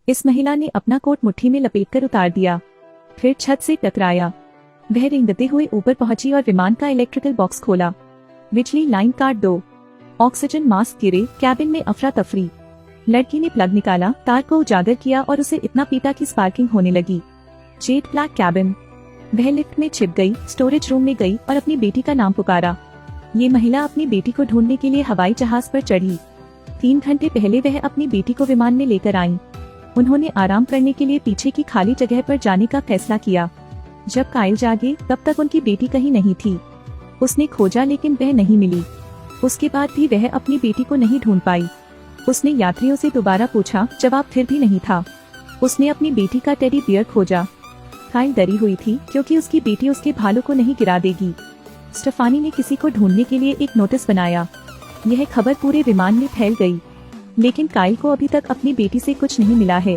इस महिला ने अपना कोट मुट्ठी में लपेटकर उतार दिया, फिर छत से टकराया। वह रेंगते हुए ऊपर पहुंची और विमान का इलेक्ट्रिकल बॉक्स खोला। बिजली लाइन काट दो, ऑक्सीजन मास्क गिरे। कैबिन में अफरा तफरी। लड़की ने प्लग निकाला, तार को उजागर किया और उसे इतना पीटा कि स्पार्किंग होने लगी। Jet black cabin. वह लिफ्ट में छिप गई, स्टोरेज रूम में गई और अपनी बेटी का नाम पुकारा। ये महिला अपनी बेटी को ढूंढने के लिए हवाई जहाज पर चढ़ी। 3 घंटे पहले वह अपनी बेटी को विमान में लेकर आई। उन्होंने आराम करने के लिए पीछे की खाली जगह पर जाने का फैसला किया। जब कायल जागे तब तक उनकी बेटी कहीं नहीं थी। उसने खोजा लेकिन वह नहीं मिली। उसके बाद भी वह अपनी बेटी को नहीं ढूंढ पाई। उसने यात्रियों से दोबारा पूछा, जवाब फिर भी नहीं था। उसने अपनी बेटी का टेडी बियर खोजा। कायल डरी हुई थी क्योंकि उसकी बेटी उसके भालू को नहीं गिरा देगी। स्टेफानी ने किसी को ढूंढने के लिए एक नोटिस बनाया। यह खबर पूरे विमान में फैल गई, लेकिन कायल को अभी तक अपनी बेटी से कुछ नहीं मिला है।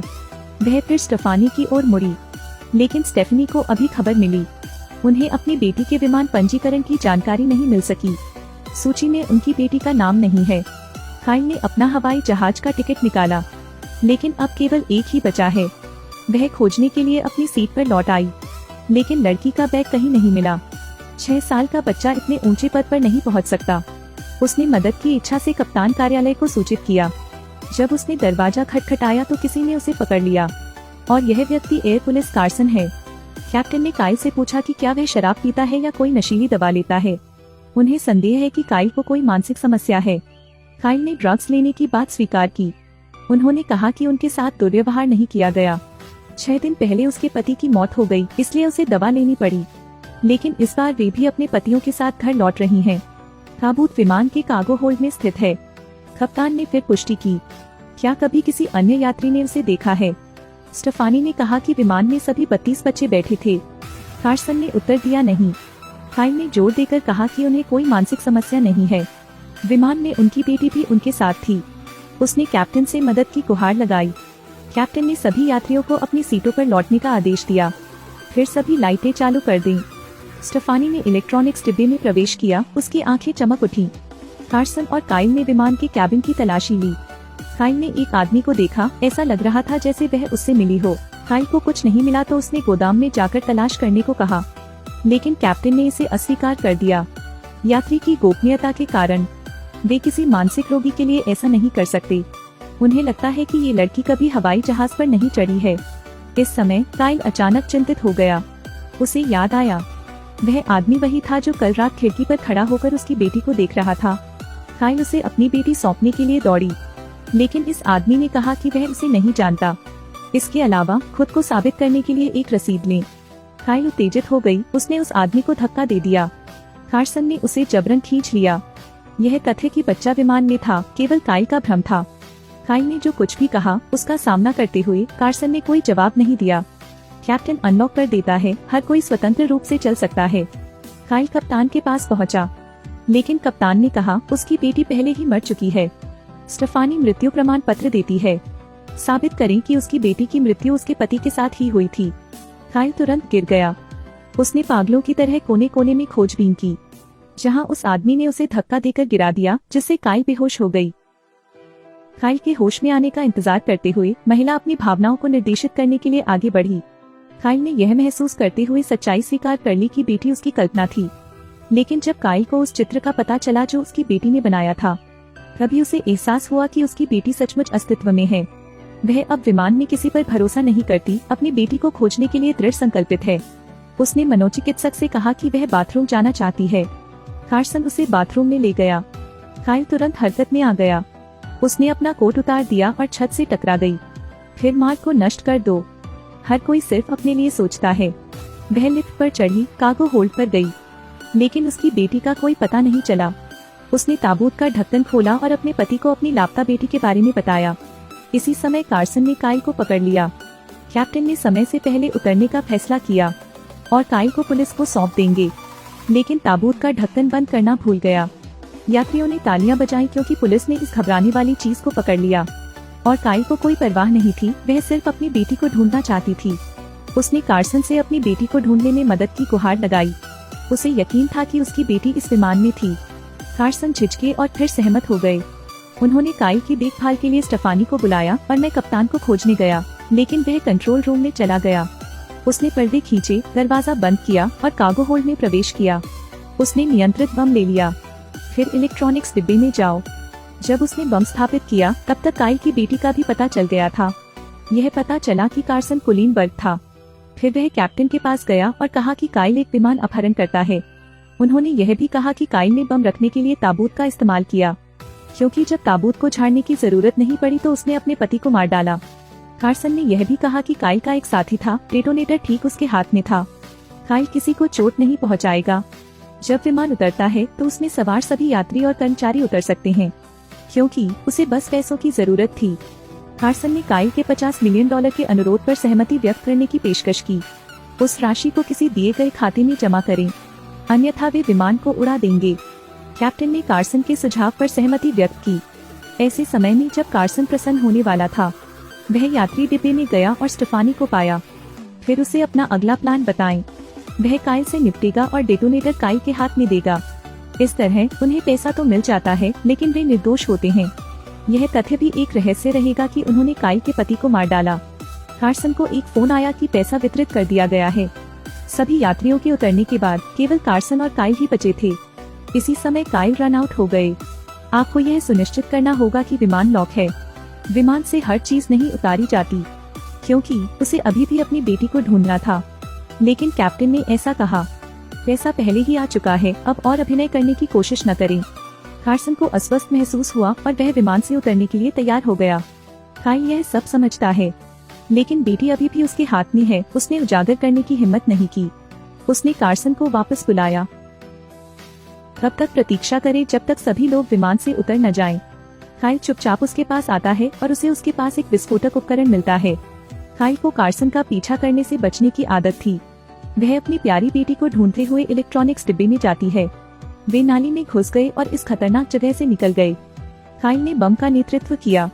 वह फिर स्टेफानी की ओर मुड़ी, लेकिन स्टेफनी को अभी खबर मिली। उन्हें अपनी बेटी के विमान पंजीकरण की जानकारी नहीं मिल सकी। सूची में उनकी बेटी का नाम नहीं है। कायल ने अपना हवाई जहाज का टिकट निकाला, लेकिन अब केवल एक ही बचा है। वह खोजने के लिए अपनी सीट पर लौट आई, लेकिन लड़की का बैग कहीं नहीं मिला। 6 साल का बच्चा इतने ऊंचे पद पर नहीं पहुंच सकता। उसने मदद की इच्छा से कप्तान कार्यालय को सूचित किया। जब उसने दरवाजा खटखटाया तो किसी ने उसे पकड़ लिया, और यह व्यक्ति एयर पुलिस कार्सन है। कैप्टन ने कायल से पूछा कि क्या वह शराब पीता है या कोई नशीली दवा लेता है। उन्हें संदेह है कि कायल को कोई मानसिक समस्या है। कायल ने ड्रग्स लेने की बात स्वीकार की। उन्होंने कहा कि उनके साथ दुर्व्यवहार नहीं किया गया। 6 दिन पहले उसके पति की मौत हो गई, इसलिए उसे दवा लेनी पड़ी। लेकिन इस बार वे भी अपने पतियों के साथ घर लौट रही हैं। ताबूत विमान के कार्गो होल्ड में स्थित है। कप्तान ने फिर पुष्टि की, क्या कभी किसी अन्य यात्री ने उसे देखा है? स्टेफानी ने कहा कि विमान में सभी 32 बच्चे बैठे थे। कार्सन ने उत्तर दिया नहीं। कायल ने जोर देकर कहा कि उन्हें कोई मानसिक समस्या नहीं है। विमान में उनकी बेटी भी उनके साथ थी। उसने कैप्टन से मदद की गुहार लगाई। कैप्टन ने सभी यात्रियों को अपनी सीटों पर लौटने का आदेश दिया। फिर सभी लाइटें चालू कर दी। स्टेफानी ने इलेक्ट्रॉनिक्स डिब्बे में प्रवेश किया। उसकी आंखें चमक उठी। कार्सन और कायल ने विमान के कैबिन की तलाशी ली। कायल ने एक आदमी को देखा, ऐसा लग रहा था जैसे वह उससे मिली हो। कायल को कुछ नहीं मिला तो उसने गोदाम में जाकर तलाश करने को कहा, लेकिन कैप्टन ने इसे अस्वीकार कर दिया। यात्री की गोपनीयता के कारण वे किसी मानसिक रोगी के लिए ऐसा नहीं कर सकते। उन्हें लगता है कि ये लड़की कभी हवाई जहाज पर नहीं चढ़ी है। इस समय कायल अचानक चिंतित हो गया। उसे याद आया, वह आदमी वही था जो कल रात खिड़की पर खड़ा होकर उसकी बेटी को देख रहा था। कायल उसे अपनी बेटी सौंपने के लिए दौड़ी, लेकिन इस आदमी ने कहा कि वह उसे नहीं जानता। इसके अलावा खुद को साबित करने के लिए एक रसीद लें। कायल उत्तेजित हो गई। उसने उस आदमी को धक्का दे दिया। कार्सन ने उसे जबरन खींच लिया। यह तथ्य कि बच्चा विमान में था केवल कायल का भ्रम था। कायल ने जो कुछ भी कहा उसका सामना करते हुए कार्सन ने कोई जवाब नहीं दिया। कैप्टन अनलॉक कर देता है, हर कोई स्वतंत्र रूप से चल सकता है। कायल कप्तान के पास पहुंचा, लेकिन कप्तान ने कहा उसकी बेटी पहले ही मर चुकी है। स्टेफानी मृत्यु प्रमाण पत्र देती है। साबित करें कि उसकी बेटी की मृत्यु उसके पति के साथ ही हुई थी। कायल तुरंत गिर गया। उसने पागलों की तरह कोने कोने में खोजबीन की, जहां उस आदमी ने उसे धक्का देकर गिरा दिया, जिससे कायल बेहोश हो गई। कायल के होश में आने का इंतजार करते हुए महिला अपनी भावनाओं को निर्देशित करने के लिए आगे बढ़ी। कायल ने यह महसूस करते हुए सच्चाई स्वीकार कर ली कि बेटी उसकी कल्पना थी। लेकिन जब कायल को उस चित्र का पता चला जो उसकी बेटी ने बनाया था, तभी उसे एहसास हुआ कि उसकी बेटी सचमुच अस्तित्व में है। वह अब विमान में किसी पर भरोसा नहीं करती, अपनी बेटी को खोजने के लिए दृढ़ संकल्पित है। उसने मनोचिकित्सक से कहा कि वह बाथरूम जाना चाहती है। कार्सन उसे बाथरूम में ले गया। कायल तुरंत हरकत में आ गया। उसने अपना कोट उतार दिया और छत से टकरा गई। फिर मार्ग को नष्ट कर दो। हर कोई सिर्फ अपने लिए सोचता है। वह लिफ्ट पर चढ़ी, कार्गो होल्ड पर गई, लेकिन उसकी बेटी का कोई पता नहीं चला। उसने ताबूत का ढक्कन खोला और अपने पति को अपनी लापता बेटी के बारे में बताया। इसी समय कार्सन ने कायल को पकड़ लिया। कैप्टन ने समय से पहले उतरने का फैसला किया और कायल को पुलिस को सौंप देंगे, लेकिन ताबूत का ढक्कन बंद करना भूल गया। यात्रियों ने तालियां बजाई क्योंकि पुलिस ने इस घबराने वाली चीज को पकड़ लिया। और कायल को कोई परवाह नहीं थी, वह सिर्फ अपनी बेटी को ढूंढना चाहती थी। उसने कार्सन से अपनी बेटी को ढूंढने में मदद की गुहार लगाई। उसे यकीन था कि उसकी बेटी इस विमान में थी। कार्सन झिझके और फिर सहमत हो गए। उन्होंने कायल की देखभाल के लिए स्टेफानी को बुलाया और मैं कप्तान को खोजने गया। लेकिन वह कंट्रोल रूम में चला गया। उसने पर्दे खींचे, दरवाजा बंद किया और कार्गो होल्ड में प्रवेश किया। उसने नियंत्रित बम ले लिया। फिर इलेक्ट्रॉनिक्स डिब्बे में जाओ। जब उसने बम स्थापित किया तब तक काइल की बेटी का भी पता चल गया था। यह पता चला कि कार्सन कुलीनबर्ग था। फिर वह कैप्टन के पास गया और कहा कि काइल एक विमान अपहरण करता है। उन्होंने यह भी कहा कि काइल ने बम रखने के लिए ताबूत का इस्तेमाल किया, क्योंकि जब ताबूत को झाड़ने की जरूरत नहीं पड़ी तो उसने अपने पति को मार डाला। कार्सन ने यह भी कहा कि काइल का एक साथी था, डेटोनेटर ठीक उसके हाथ में था। काइल किसी को चोट नहीं पहुंचाएगा। जब विमान उतरता है तो उसमें सवार सभी यात्री और कर्मचारी उतर सकते हैं, क्योंकि उसे बस पैसों की जरूरत थी। कार्सन ने काइल के $50 मिलियन के अनुरोध पर सहमति व्यक्त करने की पेशकश की। उस राशि को किसी दिए गए खाते में जमा करें, अन्यथा वे विमान को उड़ा देंगे। कैप्टन ने कार्सन के सुझाव पर सहमति व्यक्त की। ऐसे समय में जब कार्सन प्रसन्न होने वाला था, वह यात्री डिब्बे में गया और स्टेफानी को पाया। फिर उसे अपना अगला प्लान बताएं। वह काइल से निपटेगा और डेटोनेटर काइल के हाथ में देगा। इस तरह उन्हें पैसा तो मिल जाता है, लेकिन वे निर्दोष होते हैं। यह तथ्य भी एक रहस्य रहेगा कि उन्होंने काइल के पति को मार डाला। कार्सन को एक फोन आया कि पैसा वितरित कर दिया गया है। सभी यात्रियों के उतरने के बाद केवल कार्सन और काइल ही बचे थे। इसी समय काइल रन आउट हो गए। आपको यह सुनिश्चित करना होगा कि विमान लॉक है। विमान से हर चीज नहीं उतारी जाती, क्योंकि उसे अभी भी अपनी बेटी को ढूंढना था। लेकिन कैप्टन ने ऐसा कहा, पैसा पहले ही आ चुका है, अब और अभिनय करने की कोशिश न करें। कार्सन को अस्वस्थ महसूस हुआ और वह विमान से उतरने के लिए तैयार हो गया। काइल यह सब समझता है, लेकिन बेटी अभी भी उसके हाथ में है। उसने उजागर करने की हिम्मत नहीं की। उसने कार्सन को वापस बुलाया। तब तक प्रतीक्षा करें जब तक सभी लोग विमान से उतर न जाएं। काइल चुपचाप उसके पास आता है और उसे उसके पास एक विस्फोटक उपकरण मिलता है। काइल को कार्सन का पीछा करने से बचने की आदत थी। वह अपनी प्यारी बेटी को ढूंढते हुए इलेक्ट्रॉनिक्स डिब्बे में जाती है। वे नाली में घुस गए और इस खतरनाक जगह से निकल गए। काइल ने बम का नेतृत्व किया।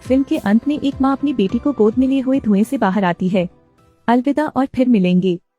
फिल्म के अंत में एक माँ अपनी बेटी को गोद में लिए हुए धुएं से बाहर आती है। अलविदा और फिर मिलेंगे।